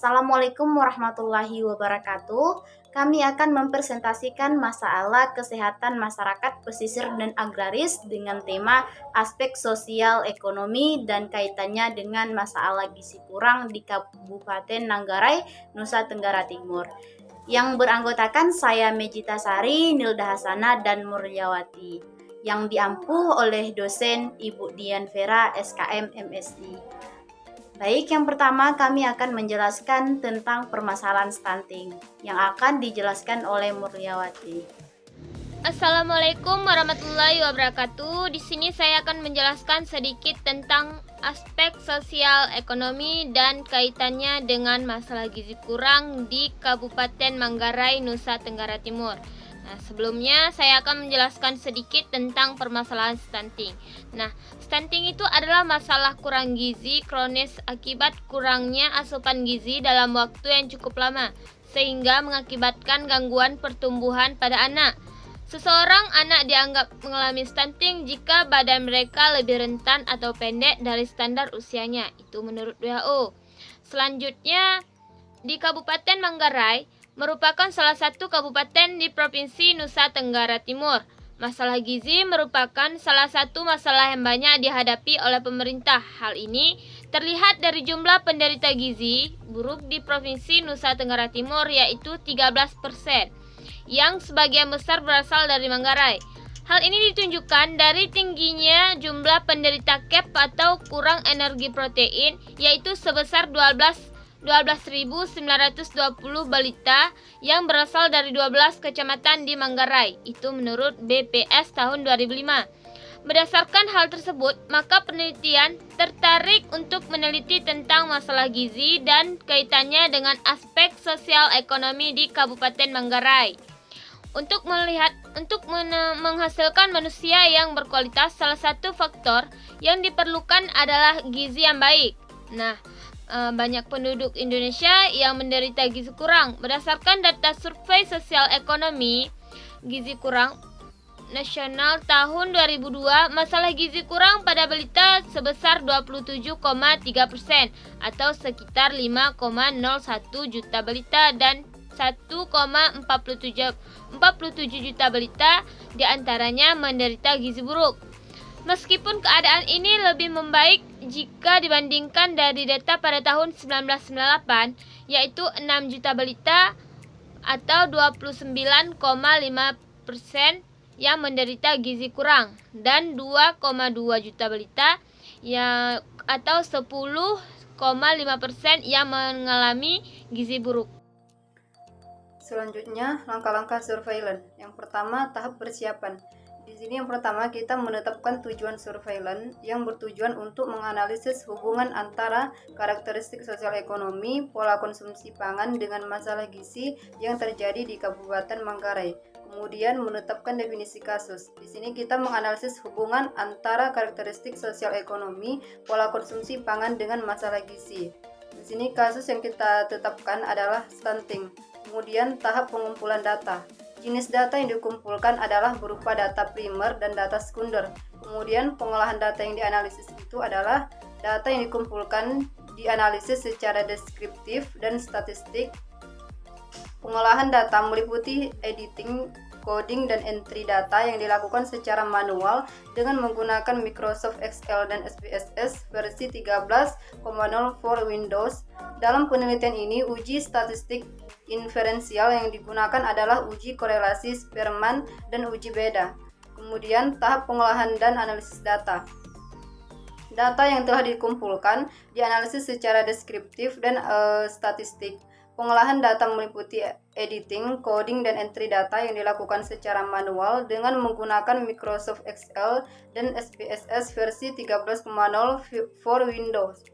Assalamualaikum warahmatullahi wabarakatuh. Kami akan mempresentasikan masalah kesehatan masyarakat pesisir dan agraris dengan tema aspek sosial ekonomi dan kaitannya dengan masalah gizi kurang di Kabupaten Manggarai, Nusa Tenggara Timur. Yang beranggotakan saya Mejita Sari, Nilda Hasana, dan Muryawati. Yang diampuh oleh dosen Ibu Dian Vera, SKM MSI. Baik, yang pertama kami akan menjelaskan tentang permasalahan stunting yang akan dijelaskan oleh Muryawati. Assalamualaikum warahmatullahi wabarakatuh. Di sini saya akan menjelaskan sedikit tentang aspek sosial ekonomi dan kaitannya dengan masalah gizi kurang di Kabupaten Manggarai, Nusa Tenggara Timur. Nah, sebelumnya saya akan menjelaskan sedikit tentang permasalahan stunting. Nah, stunting itu adalah masalah kurang gizi kronis akibat kurangnya asupan gizi dalam waktu yang cukup lama, sehingga mengakibatkan gangguan pertumbuhan pada anak. Seseorang anak dianggap mengalami stunting jika badan mereka lebih rentan atau pendek dari standar usianya. Itu menurut WHO. Selanjutnya, di Kabupaten Manggarai merupakan salah satu kabupaten di Provinsi Nusa Tenggara Timur. Masalah gizi merupakan salah satu masalah yang banyak dihadapi oleh pemerintah. Hal ini terlihat dari jumlah penderita gizi buruk di Provinsi Nusa Tenggara Timur, yaitu 13%, yang sebagian besar berasal dari Manggarai. Hal ini ditunjukkan dari tingginya jumlah penderita KEP atau kurang energi protein, yaitu sebesar 12.920 balita yang berasal dari 12 kecamatan di Manggarai. Itu menurut BPS tahun 2005. Berdasarkan hal tersebut, maka penelitian tertarik untuk meneliti tentang masalah gizi dan kaitannya dengan aspek sosial ekonomi di Kabupaten Manggarai. Untuk menghasilkan manusia yang berkualitas, salah satu faktor yang diperlukan adalah gizi yang baik. Nah, banyak penduduk Indonesia yang menderita gizi kurang. Berdasarkan data survei sosial ekonomi gizi kurang nasional tahun 2002, masalah gizi kurang pada balita sebesar 27,3% atau sekitar 5,01 juta balita dan 1,47 juta balita diantaranya menderita gizi buruk. Meskipun keadaan ini lebih membaik jika dibandingkan dari data pada tahun 1998, yaitu 6 juta balita atau 29,5% yang menderita gizi kurang dan 2,2 juta balita atau 10,5% yang mengalami gizi buruk. Selanjutnya, langkah-langkah surveillance. Yang pertama, tahap persiapan. Di sini yang pertama kita menetapkan tujuan surveillance yang bertujuan untuk menganalisis hubungan antara karakteristik sosial ekonomi, pola konsumsi pangan dengan masalah gizi yang terjadi di Kabupaten Manggarai. Kemudian menetapkan definisi kasus. Di sini kita menganalisis hubungan antara karakteristik sosial ekonomi, pola konsumsi pangan dengan masalah gizi. Di sini kasus yang kita tetapkan adalah stunting. Kemudian tahap pengumpulan data. Jenis data yang dikumpulkan adalah berupa data primer dan data sekunder. Kemudian pengolahan data yang dianalisis itu adalah data yang dikumpulkan dianalisis secara deskriptif dan statistik. Pengolahan data meliputi editing, coding, dan entry data yang dilakukan secara manual dengan menggunakan Microsoft Excel dan SPSS versi 13.0 for Windows. Dalam penelitian ini, uji statistik inferensial yang digunakan adalah uji korelasi Spearman dan uji beda. Kemudian tahap pengolahan dan analisis data. Data yang telah dikumpulkan dianalisis secara deskriptif dan statistik. Pengolahan data meliputi editing, coding, dan entry data yang dilakukan secara manual dengan menggunakan Microsoft Excel dan SPSS versi 13.0 for Windows.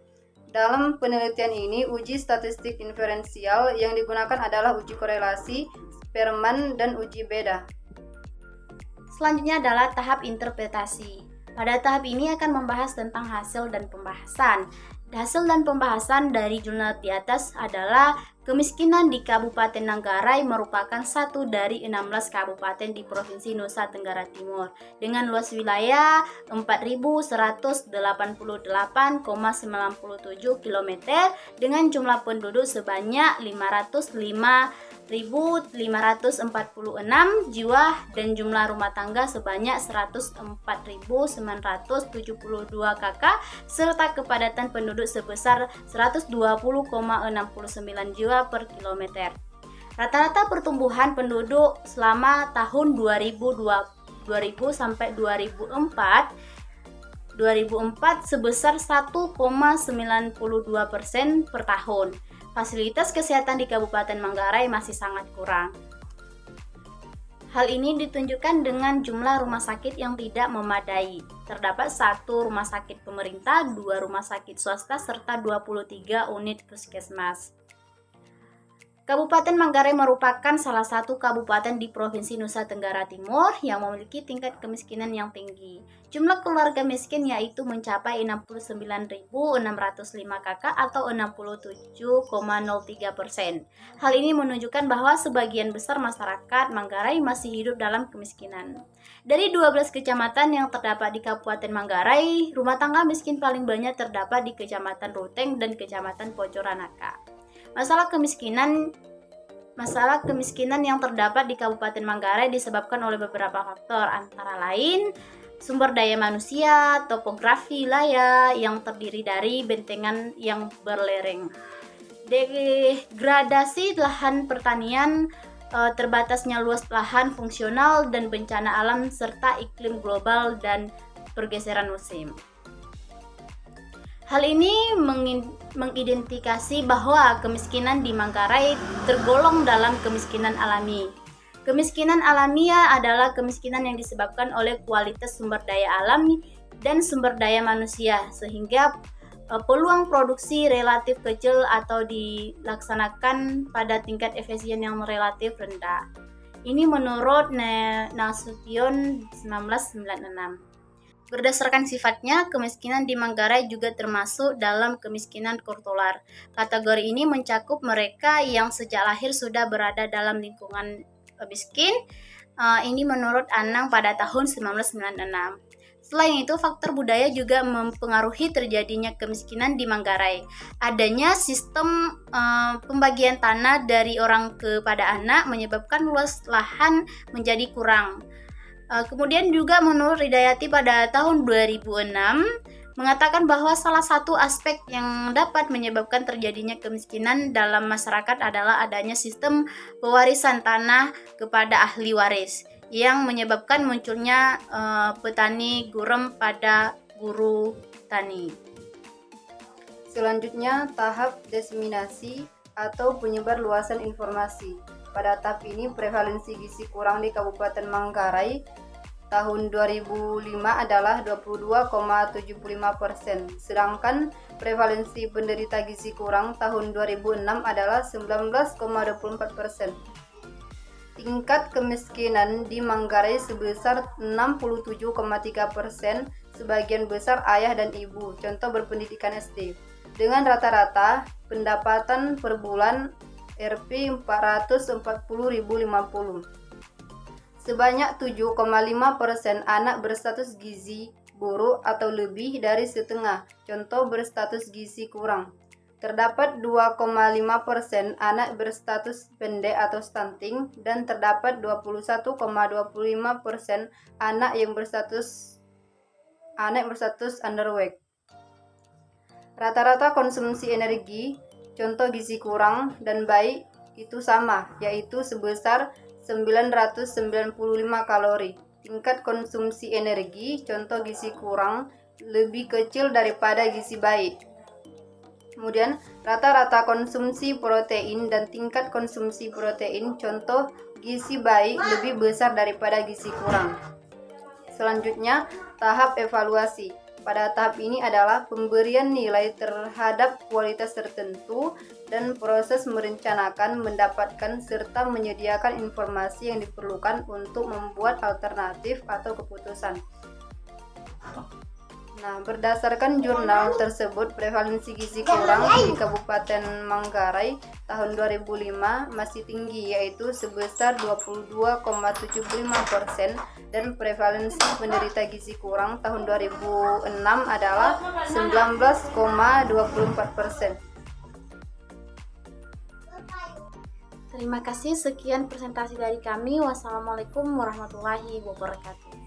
Dalam penelitian ini, uji statistik inferensial yang digunakan adalah uji korelasi, Spearman, dan uji beda. Selanjutnya adalah tahap interpretasi. Pada tahap ini akan membahas tentang hasil dan pembahasan. Hasil dan pembahasan dari jurnal di atas adalah kemiskinan di Kabupaten Manggarai merupakan satu dari 16 kabupaten di Provinsi Nusa Tenggara Timur dengan luas wilayah 4.188,97 km dengan jumlah penduduk sebanyak 505.546 jiwa dan jumlah rumah tangga sebanyak 104.972 kakak serta kepadatan penduduk sebesar 120,69 jiwa per kilometer. Rata-rata pertumbuhan penduduk selama tahun 2000 sampai 2004 sebesar 1,92% per tahun. Fasilitas kesehatan di Kabupaten Manggarai masih sangat kurang. Hal ini ditunjukkan dengan jumlah rumah sakit yang tidak memadai. Terdapat 1 rumah sakit pemerintah, 2 rumah sakit swasta, serta 23 unit puskesmas. Kabupaten Manggarai merupakan salah satu kabupaten di Provinsi Nusa Tenggara Timur yang memiliki tingkat kemiskinan yang tinggi. Jumlah keluarga miskin yaitu mencapai 69.605 kakak atau 67,03%. Hal ini menunjukkan bahwa sebagian besar masyarakat Manggarai masih hidup dalam kemiskinan. Dari 12 kecamatan yang terdapat di Kabupaten Manggarai, rumah tangga miskin paling banyak terdapat di Kecamatan Ruteng dan Kecamatan Pocoranaka. Masalah kemiskinan yang terdapat di Kabupaten Manggarai disebabkan oleh beberapa faktor, antara lain sumber daya manusia, topografi wilayah yang terdiri dari bentengan yang berlereng, degradasi lahan pertanian, terbatasnya luas lahan fungsional dan bencana alam serta iklim global dan pergeseran musim. Hal ini mengidentifikasi bahwa kemiskinan di Manggarai tergolong dalam kemiskinan alami. Kemiskinan alamiah adalah kemiskinan yang disebabkan oleh kualitas sumber daya alam dan sumber daya manusia, sehingga peluang produksi relatif kecil atau dilaksanakan pada tingkat efisien yang relatif rendah. Ini menurut Nasution 1996. Berdasarkan sifatnya, kemiskinan di Manggarai juga termasuk dalam kemiskinan kurtular. Kategori ini mencakup mereka yang sejak lahir sudah berada dalam lingkungan miskin. Ini menurut Anang pada tahun 1996. Selain itu, faktor budaya juga mempengaruhi terjadinya kemiskinan di Manggarai. Adanya sistem pembagian tanah dari orang kepada anak menyebabkan luas lahan menjadi kurang. Kemudian juga menurut Hidayati pada tahun 2006 mengatakan bahwa salah satu aspek yang dapat menyebabkan terjadinya kemiskinan dalam masyarakat adalah adanya sistem pewarisan tanah kepada ahli waris yang menyebabkan munculnya petani gurem pada guru tani. Selanjutnya, tahap diseminasi atau penyebar luasan informasi. Pada tahap ini, prevalensi gizi kurang di Kabupaten Manggarai tahun 2005 adalah 22,75%, sedangkan prevalensi penderita gizi kurang tahun 2006 adalah 19,24%. Tingkat kemiskinan di Manggarai sebesar 67,3%, sebagian besar ayah dan ibu, contoh berpendidikan SD, dengan rata-rata pendapatan per bulan Rp 440.050. Sebanyak 7,5% anak berstatus gizi buruk atau lebih dari setengah, contoh berstatus gizi kurang. Terdapat 2,5% anak berstatus pendek atau stunting dan terdapat 21,25% anak yang berstatus underweight. Rata-rata konsumsi energi, contoh gizi kurang dan baik itu sama, yaitu sebesar 995 kalori. Tingkat konsumsi energi, contoh gizi kurang, lebih kecil daripada gizi baik. Kemudian, rata-rata konsumsi protein dan tingkat konsumsi protein, contoh gizi baik, lebih besar daripada gizi kurang. Selanjutnya, tahap evaluasi. Pada tahap ini adalah pemberian nilai terhadap kualitas tertentu dan proses merencanakan, mendapatkan, serta menyediakan informasi yang diperlukan untuk membuat alternatif atau keputusan. Nah, berdasarkan jurnal tersebut, prevalensi gizi kurang di Kabupaten Manggarai tahun 2005 masih tinggi, yaitu sebesar 22,75%, dan prevalensi penderita gizi kurang tahun 2006 adalah 19,24%. Terima kasih, sekian presentasi dari kami. Wassalamualaikum warahmatullahi wabarakatuh.